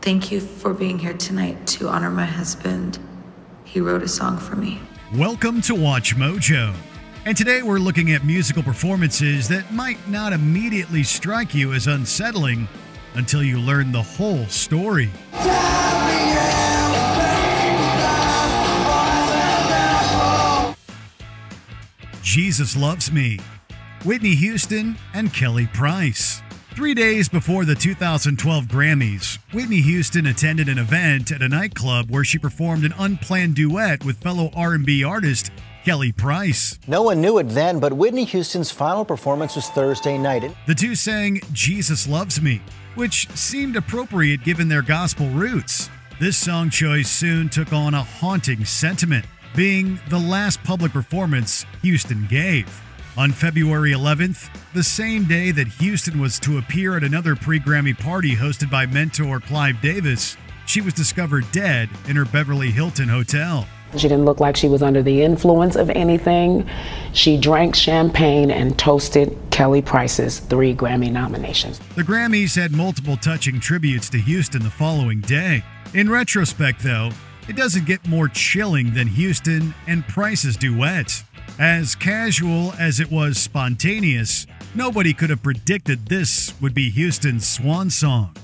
Thank you for being here tonight to honor my husband. He wrote a song for me. Welcome to Watch Mojo. And today we're looking at musical performances that might not immediately strike you as unsettling until you learn the whole story. Jesus Loves Me, Whitney Houston and Kelly Price. 3 days before the 2012 Grammys, Whitney Houston attended an event at a nightclub where she performed an unplanned duet with fellow R&B artist Kelly Price. No one knew it then, but Whitney Houston's final performance was Thursday night. The two sang Jesus Loves Me, which seemed appropriate given their gospel roots. This song choice soon took on a haunting sentiment, being the last public performance Houston gave. On February 11th, the same day that Houston was to appear at another pre-Grammy party hosted by mentor Clive Davis, she was discovered dead in her Beverly Hilton hotel. She didn't look like she was under the influence of anything. She drank champagne and toasted Kelly Price's 3 Grammy nominations. The Grammys had multiple touching tributes to Houston the following day. In retrospect, though, it doesn't get more chilling than Houston and Price's duet. As casual as it was spontaneous, nobody could have predicted this would be Houston's swan song.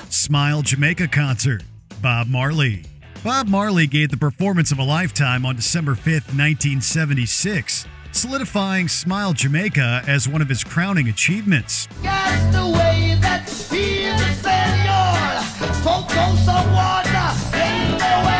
Smile Jamaica concert, Bob Marley. Bob Marley gave the performance of a lifetime on December 5th, 1976, solidifying Smile Jamaica as one of his crowning achievements. That's the way that he is a senor. Some water in the way.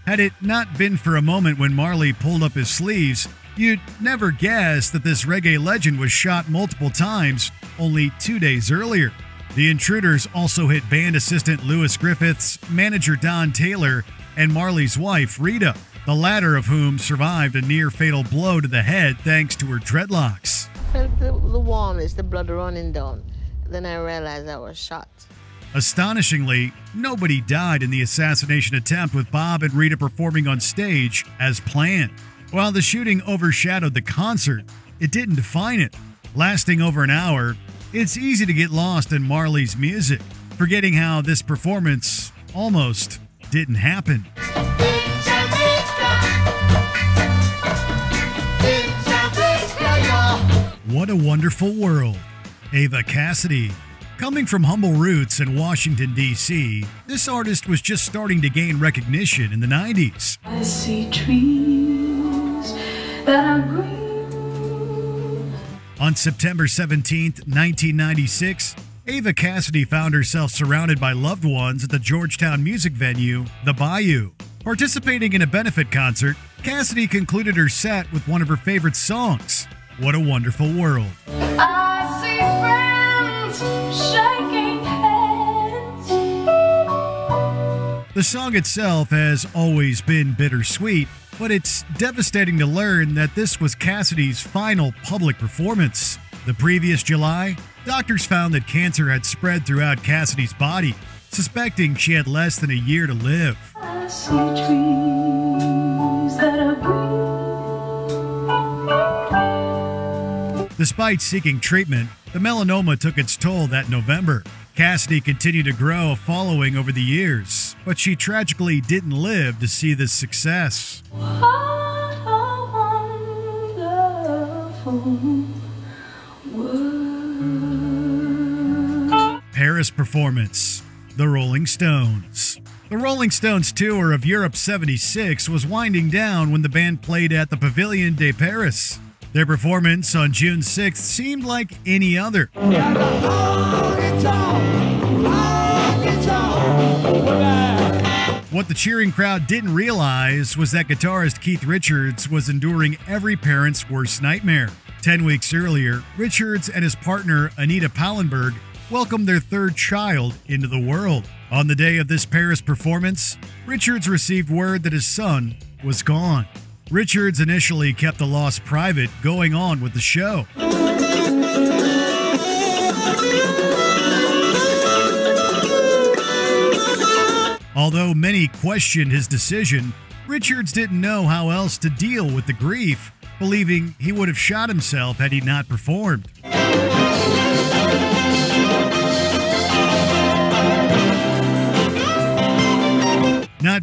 Had it not been for a moment when Marley pulled up his sleeves, you'd never guess that this reggae legend was shot multiple times only 2 days earlier. The Intruders also hit band assistant Lewis Griffiths, manager Don Taylor, and Marley's wife Rita, the latter of whom survived a near-fatal blow to the head thanks to her dreadlocks. I felt the warmness, the blood running down. Then I realized I was shot. Astonishingly, nobody died in the assassination attempt, with Bob and Rita performing on stage as planned. While the shooting overshadowed the concert, it didn't define it. Lasting over an hour, it's easy to get lost in Marley's music, forgetting how this performance almost didn't happen. What a Wonderful World, Ava Cassidy. Coming from humble roots in Washington, D.C., this artist was just starting to gain recognition in the 90s. I see trees that are green. On September 17th, 1996, Ava Cassidy found herself surrounded by loved ones at the Georgetown music venue, The Bayou. Participating in a benefit concert, Cassidy concluded her set with one of her favorite songs, What a Wonderful World. I see friends shaking hands. The song itself has always been bittersweet, but it's devastating to learn that this was Cassidy's final public performance. The previous July, doctors found that cancer had spread throughout Cassidy's body, suspecting she had less than a year to live. I see trees that are green. Despite seeking treatment, the melanoma took its toll that November. Cassidy continued to grow a following over the years, but she tragically didn't live to see this success. What a wonderful world. Paris performance, The Rolling Stones. The Rolling Stones tour of Europe 76 was winding down when the band played at the Pavilion de Paris. Their performance on June 6th seemed like any other. What the cheering crowd didn't realize was that guitarist Keith Richards was enduring every parent's worst nightmare. 10 weeks earlier, Richards and his partner Anita Pallenberg welcomed their third child into the world. On the day of this Paris performance, Richards received word that his son was gone. Richards initially kept the loss private, going on with the show. Although many questioned his decision, Richards didn't know how else to deal with the grief, believing he would have shot himself had he not performed.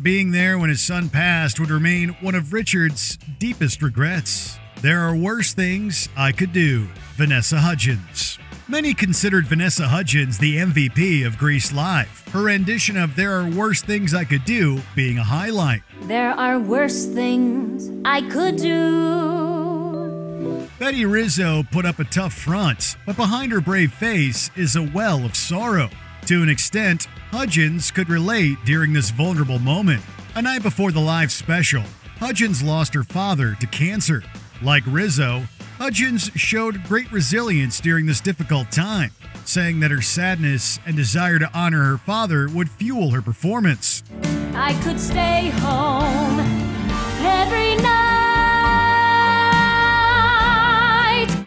Not being there when his son passed would remain one of Richard's deepest regrets. There are worse things I could do. Vanessa Hudgens. Many considered Vanessa Hudgens the MVP of Grease Live, her rendition of There Are Worse Things I Could Do being a highlight. There are worse things I could do. Betty Rizzo put up a tough front, but behind her brave face is a well of sorrow. To an extent, Hudgens could relate during this vulnerable moment. A night before the live special, Hudgens lost her father to cancer. Like Rizzo, Hudgens showed great resilience during this difficult time, saying that her sadness and desire to honor her father would fuel her performance. I could stay home every night.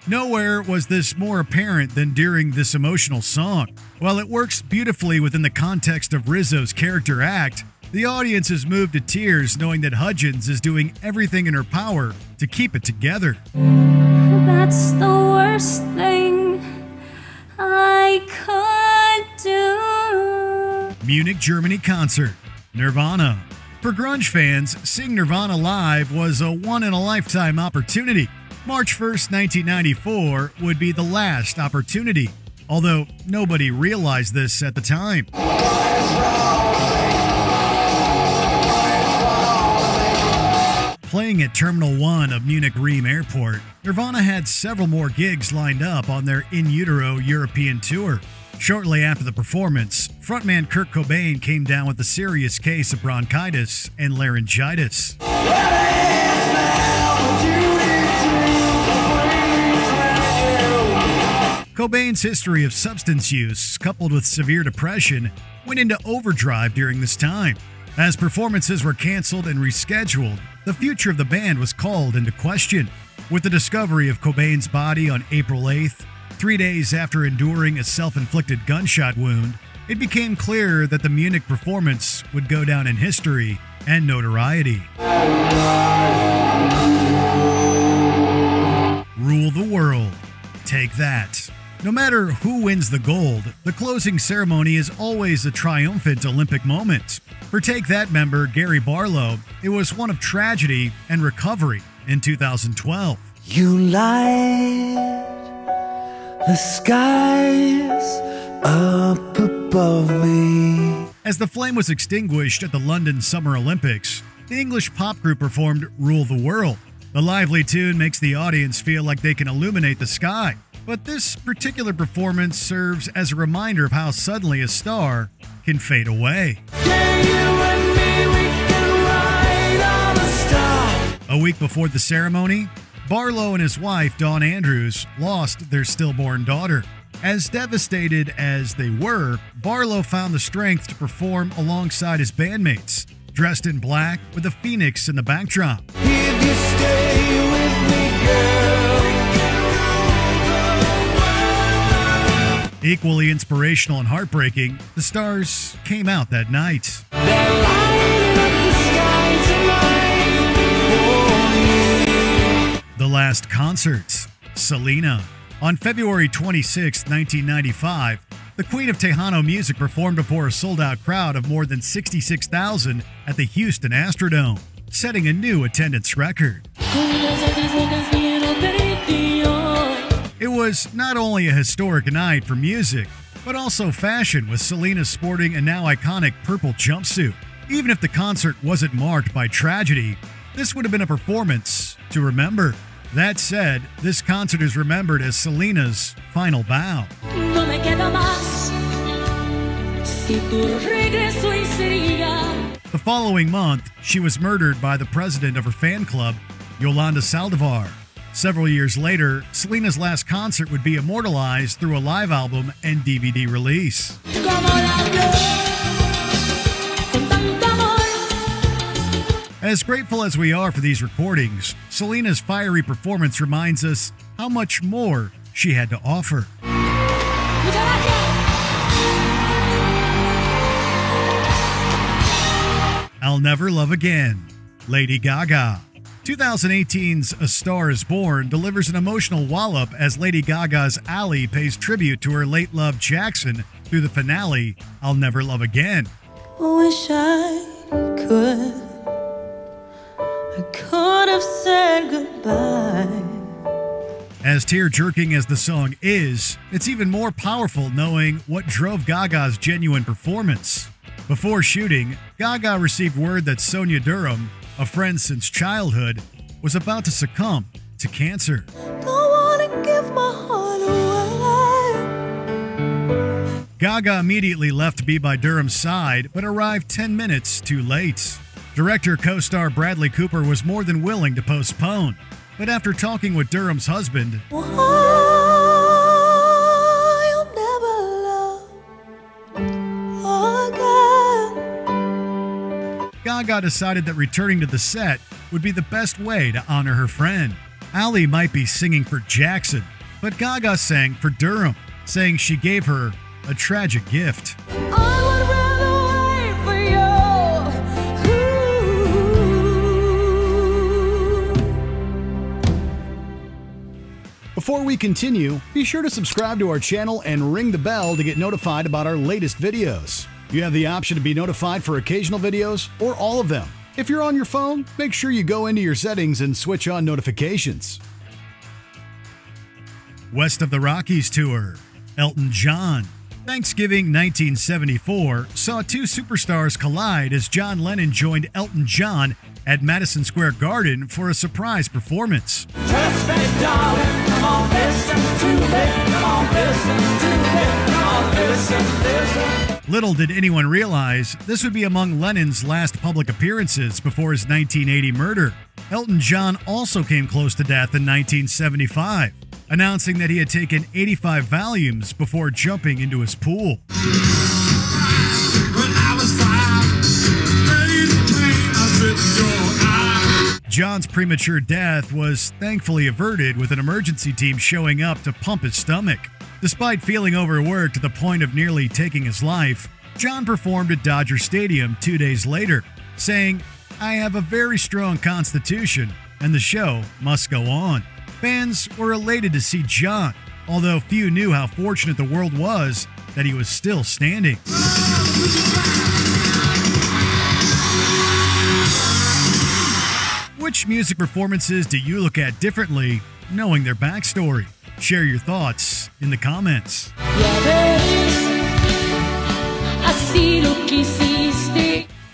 Nowhere was this more apparent than during this emotional song. While it works beautifully within the context of Rizzo's character act, the audience is moved to tears knowing that Hudgens is doing everything in her power to keep it together. That's the worst thing I could do. Munich, Germany concert. Nirvana. For grunge fans, seeing Nirvana live was a one-in-a-lifetime opportunity. March 1st, 1994 would be the last opportunity, although nobody realized this at the time. Playing at Terminal 1 of Munich Riem Airport, Nirvana had several more gigs lined up on their in utero European tour. Shortly after the performance, frontman Kurt Cobain came down with a serious case of bronchitis and laryngitis. Cobain's history of substance use, coupled with severe depression, went into overdrive during this time. As performances were canceled and rescheduled, the future of the band was called into question. With the discovery of Cobain's body on April 8th, 3 days after enduring a self-inflicted gunshot wound, it became clear that the Munich performance would go down in history and notoriety. Rule the world. Take that. No matter who wins the gold, the closing ceremony is always a triumphant Olympic moment. For Take That member Gary Barlow, it was one of tragedy and recovery in 2012. You light the skies up above me. As the flame was extinguished at the London Summer Olympics, the English pop group performed Rule the World. The lively tune makes the audience feel like they can illuminate the sky. But this particular performance serves as a reminder of how suddenly a star can fade away. A week before the ceremony, Barlow and his wife, Dawn Andrews, lost their stillborn daughter. As devastated as they were, Barlow found the strength to perform alongside his bandmates, dressed in black with a phoenix in the backdrop. If you stay with me, girl. Equally inspirational and heartbreaking, the stars came out that night. The last concert, Selena. On February 26, 1995, the Queen of Tejano music performed before a sold-out crowd of more than 66,000 at the Houston Astrodome, setting a new attendance record. It was not only a historic night for music, but also fashion, with Selena sporting a now iconic purple jumpsuit. Even if the concert wasn't marked by tragedy, this would have been a performance to remember. That said, this concert is remembered as Selena's final bow. The following month, she was murdered by the president of her fan club, Yolanda Saldivar. Several years later, Selena's last concert would be immortalized through a live album and DVD release. As grateful as we are for these recordings, Selena's fiery performance reminds us how much more she had to offer. I'll Never Love Again, Lady Gaga. 2018's A Star Is Born delivers an emotional wallop as Lady Gaga's Ally pays tribute to her late love Jackson through the finale, I'll Never Love Again. Wish I could have said goodbye. As tear-jerking as the song is, it's even more powerful knowing what drove Gaga's genuine performance. Before shooting, Gaga received word that Sonia Durham, a friend since childhood, was about to succumb to cancer. Don't wanna give my heart away. Gaga immediately left to be by Durham's side, but arrived 10 minutes too late. Director co-star Bradley Cooper was more than willing to postpone, but after talking with Durham's husband, I'll never love again. Gaga decided that returning to the set would be the best way to honor her friend. Ali might be singing for Jackson, but Gaga sang for Durham, saying she gave her a tragic gift. I would rather wait for you. Before we continue, be sure to subscribe to our channel and ring the bell to get notified about our latest videos. You have the option to be notified for occasional videos or all of them. If you're on your phone, make sure you go into your settings and switch on notifications. West of the Rockies Tour, Elton John. Thanksgiving 1974 saw two superstars collide as John Lennon joined Elton John at Madison Square Garden for a surprise performance. Trust me, darling, come on, listen to me. Come on, listen to me. Come on, listen. Little did anyone realize this would be among Lennon's last public appearances before his 1980 murder. Elton John also came close to death in 1975, announcing that he had taken 85 Valiums before jumping into his pool. John's premature death was thankfully averted with an emergency team showing up to pump his stomach. Despite feeling overworked to the point of nearly taking his life, John performed at Dodger Stadium 2 days later, saying, "I have a very strong constitution, and the show must go on." Fans were elated to see John, although few knew how fortunate the world was that he was still standing. Which music performances do you look at differently, knowing their backstory? Share your thoughts in the comments.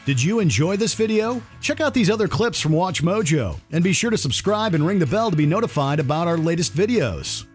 Did you enjoy this video? Check out these other clips from WatchMojo, and be sure to subscribe and ring the bell to be notified about our latest videos.